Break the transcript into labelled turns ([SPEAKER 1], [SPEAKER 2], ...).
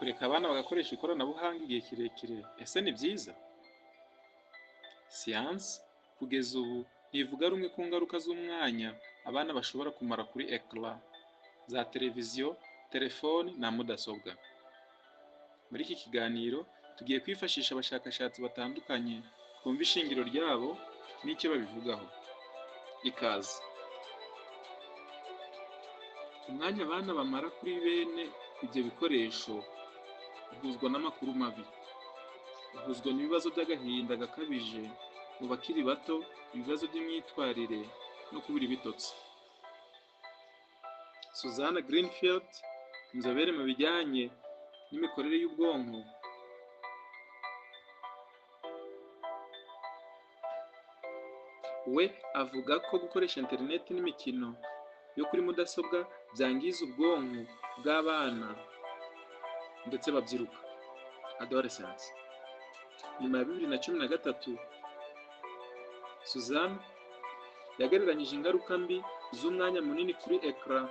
[SPEAKER 1] kureka abana bagakoresha ikoranabuhanga igihe kirekire ese ni byiza? Siyansi kugeza ubu ntivuga rumwe ku ngaruka z'umwanya abana bashobora kumara kuri ecran za televiziyo, telefoni na mudasobwa. Muri iki kiganiro tugiye kwifashisha abashakashatsi batandukanye twumva ishingiro ryabo n'icyo babivugaho. Ikaze. Umwanya abana bamara kuri bene ibyo bikoresho uhuzwa n'amakuru mabi, uhuzwa n'ibibazo by'agahinda gakabije mu bakiri bato, ibibazo by'imyitwarire no kubura ibitotsi. Susan Greenfield, inzobere mu bijyanye n'imikorere y'ubwonko, we avuga ko gukoresha interineti n'imikino yo kuri mudasobwa byangiza ubwonko bw'abana ndetse babyiruka adolescents. Nyuma ya 2013, Susan yagereranyije ingaruka mbi z'umwanya munini kuri ecran